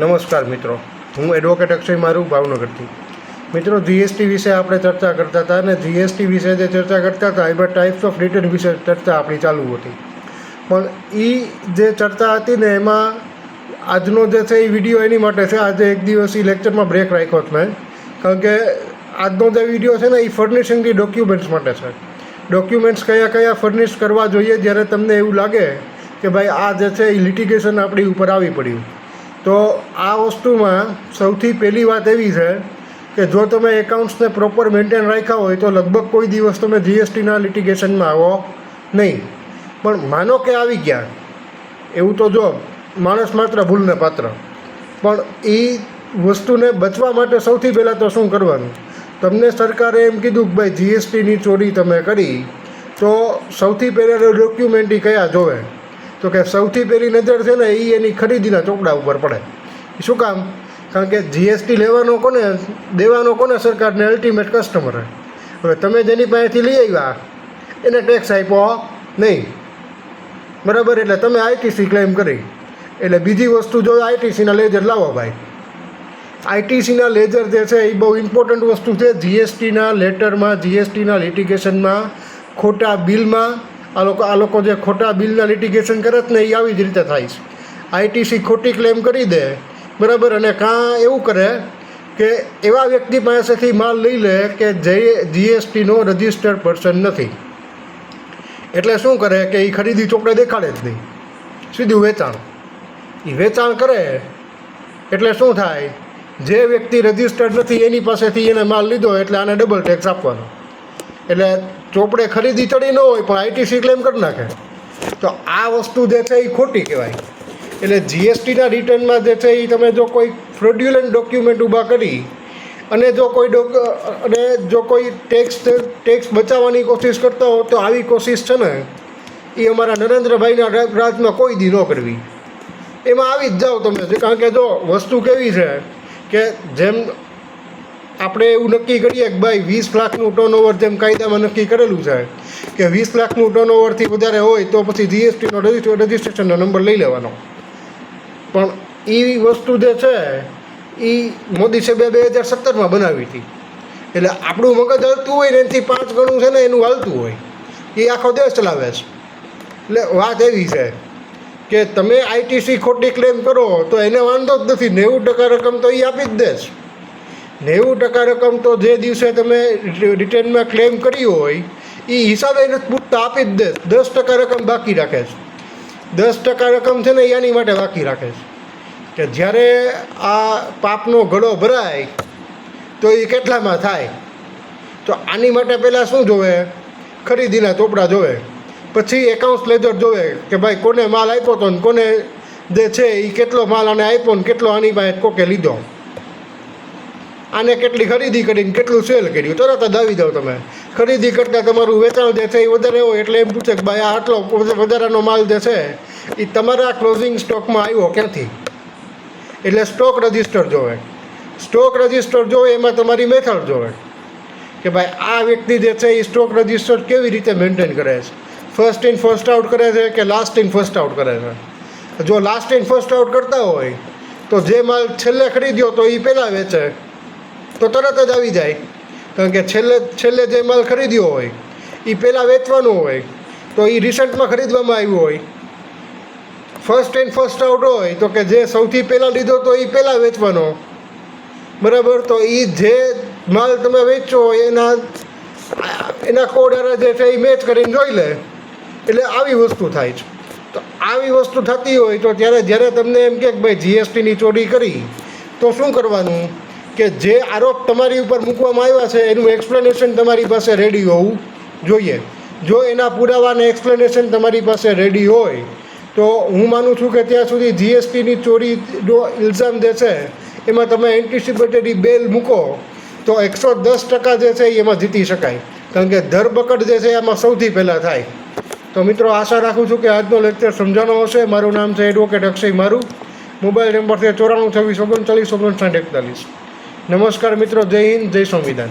નમસ્કાર મિત્રો, હું એડવોકેટ અક્ષય મારું ભાવનગરથી. મિત્રો, જીએસટી વિશે આપણે ચર્ચા કરતા હતા અને જીએસટી વિશે જે ચર્ચા કરતા હતા એમાં ટાઈપ્સ ઓફ રિટર્ન વિશે ચર્ચા આપણી ચાલુ હતી. પણ એ જે ચર્ચા હતી ને એમાં આજનો જે છે એ વિડીયો એની માટે છે. આજે એક દિવસ એ લેક્ચરમાં બ્રેક રાખ્યો છે મેં, કારણ કે આજનો જે વિડીયો છે ને એ ફર્નિશિંગ ધી ડોક્યુમેન્ટ્સ માટે છે. ડોક્યુમેન્ટ્સ કયા કયા ફર્નિશ કરવા જોઈએ જ્યારે તમને એવું લાગે કે ભાઈ આ જે છે એ લિટિગેશન આપણી ઉપર આવી પડ્યું. તો આ વસ્તુમાં સૌથી પહેલી વાત એવી છે કે જો તમે એકાઉન્ટ્સને પ્રોપર મેન્ટેન રાખ્યા હોય તો લગભગ કોઈ દિવસ તમે જીએસટીના લિટિગેશનમાં આવો નહીં. પણ માનો કે આવી ગયા, એવું તો જો માણસ માત્ર ભૂલને પાત્ર. પણ એ વસ્તુને બચવા માટે સૌથી પહેલાં તો શું કરવાનું? તમને સરકારે એમ કીધું કે ભાઈ જીએસટીની ચોરી તમે કરી તો સૌથી પહેલાં ડોક્યુમેન્ટ કયા જોવે? તો કે સૌથી પહેલી નજર છે ને એ એની ખરીદીના ચોપડા ઉપર પડે. શું કામ? કારણ કે જીએસટી લેવાનો કોને, દેવાનો કોને? સરકારને, અલ્ટિમેટ કસ્ટમરે. હવે તમે જેની પાસેથી લઈ આવ્યા એને ટેક્સ આપ્યો નહીં, બરાબર? એટલે તમે આઈટીસી ક્લેમ કરી. એટલે બીજી વસ્તુ જો આઈટીસીના લેજર લાવો ભાઈ. આઈટીસીના લેજર જે છે એ બહુ ઇમ્પોર્ટન્ટ વસ્તુ છે. જીએસટીના લેટરમાં, જીએસટીના લિટિગેશનમાં, ખોટા બિલમાં આ લોકો જે ખોટા બિલના લિટિગેશન કરે છે ને એ આવી જ રીતે થાય છે. આઈટીસી ખોટી ક્લેમ કરી દે, બરાબર, અને કાં એવું કરે કે એવા વ્યક્તિ પાસેથી માલ લઈ લે કે જે જીએસટીનો રજિસ્ટર્ડ પર્સન નથી. એટલે શું કરે કે એ ખરીદી ચોપડે દેખાડે જ નહીં, સીધું વેચાણ. એ વેચાણ કરે એટલે શું થાય? જે વ્યક્તિ રજિસ્ટર્ડ નથી એની પાસેથી એને માલ લીધો એટલે આને ડબલ ટેક્સ આપવાનો. એટલે ચોપડે ખરીદી ચડી ન હોય પણ આઈટીસી ક્લેમ કરી નાખે. તો આ વસ્તુ જે છે એ ખોટી કહેવાય. એટલે જીએસટીના રિટર્નમાં જે છે એ તમે જો કોઈ ફ્રોડ્યુલન્ટ ડોક્યુમેન્ટ ઊભા કરી અને જો કોઈ ટેક્સ બચાવવાની કોશિશ કરતા હો તો આવી કોશિશ છે ને એ અમારા નરેન્દ્રભાઈના રાજમાં કોઈ દી ન કરવી. એમાં આવી જ જાઓ તમે. કારણ કે જો વસ્તુ કેવી છે કે જેમ આપણે એવું નક્કી કરીએ કે ભાઈ 20 લાખનું ટર્નઓવર જેમ કાયદામાં નક્કી કરેલું છે કે 20 લાખનું ટર્નઓવરથી વધારે હોય તો પછી જીએસટીનો રજિસ્ટ્રેશનનો નંબર લઈ લેવાનો. પણ એ વસ્તુ જે છે એ મોદી સાહેબે 2017માં બનાવી હતી. એટલે આપણું મગજ હાલતું હોય ને એનાથી 5 ગણું છે ને એનું હાલતું હોય. એ આખો દેશ ચલાવે છે. એટલે વાત એવી છે કે તમે આઈટીસી ખોટી ક્લેમ કરો તો એને વાંધો જ નથી. 90% રકમ તો એ આપી જ દેશ. 90% રકમ તો જે દિવસે તમે રિટર્નમાં ક્લેમ કરી હોય એ હિસાબે એને પૂછતા આપી જ દેશ. 10% રકમ બાકી રાખે છે. 10% રકમ છે ને એની માટે બાકી રાખે છે કે જ્યારે આ પાપનો ઘડો ભરાય તો એ કેટલામાં થાય. તો આની માટે પહેલાં શું જોવે? ખરીદીના ચોપડા જોવે, પછી એકાઉન્ટ્સ લેજર જોવે કે ભાઈ કોને માલ આપ્યો હતો ને કોને જે છે એ કેટલો માલ આને આપ્યો ને કેટલો આની પાસે કોકે લીધો, આને કેટલી ખરીદી કરીને કેટલું સેલ કર્યું. તરત જ આવી જાઓ તમે. ખરીદી કરતાં તમારું વેચાણ જે છે એ વધારે હોય એટલે એમ પૂછે કે ભાઈ આ આટલો વધારાનો માલ જે છે એ તમારા ક્લોઝિંગ સ્ટોકમાં આવ્યો ક્યાંથી? એટલે સ્ટોક રજિસ્ટર જોવે. સ્ટોક રજિસ્ટર જોવે એમાં તમારી મેથડ જોવે કે ભાઈ આ વ્યક્તિ જે છે એ સ્ટોક રજિસ્ટર કેવી રીતે મેન્ટેન કરે છે. ફર્સ્ટ ઇન ફર્સ્ટ આઉટ કરે છે કે લાસ્ટ ઇન ફર્સ્ટ આઉટ કરે છે? જો લાસ્ટ ઇન ફર્સ્ટ આઉટ કરતા હોય તો જે માલ છેલ્લે ખરીદ્યો તો એ પહેલાં વેચે તો તરત જ આવી જાય. કારણ કે છેલ્લે જે માલ ખરીદ્યો હોય એ પહેલાં વેચવાનો હોય તો એ રિસન્ટમાં ખરીદવામાં આવ્યું હોય. ફર્સ્ટ એન્ડ ફર્સ્ટ આઉટ હોય તો કે જે સૌથી પહેલાં લીધો તો એ પહેલાં વેચવાનો, બરાબર? તો એ જે માલ તમે વેચો એના કોડ જે છે એ મેચ કરીને જોઈ લે. એટલે આવી વસ્તુ થાય છે. તો આવી વસ્તુ થતી હોય તો જ્યારે તમને એમ કે ભાઈ જીએસટીની ચોરી કરી તો શું કરવાનું? કે જે આરોપ તમારી ઉપર મૂકવામાં આવ્યા છે એનું એક્સપ્લેનેશન તમારી પાસે રેડી હોવું જોઈએ. જો એના પુરાવાને એક્સપ્લેનેશન તમારી પાસે રેડી હોય તો હું માનું છું કે ત્યાં સુધી જીએસટીની ચોરીનો ઇલ્ઝામ જે છે એમાં તમે એન્ટિસિપેટરી બેલ મૂકો તો 110% જે છે એમાં જીતી શકાય. કારણ કે ધરપકડ જે છે એમાં સૌથી પહેલાં થાય. તો મિત્રો, આશા રાખું છું કે આજનો લેક્ચર સમજાણો હશે. મારું નામ છે એડવોકેટ અક્ષય મારું. મોબાઈલ નંબર છે 94 26 39 59 41. નમસ્કાર મિત્રો, જય હિન્દ, જય સંવિધાન.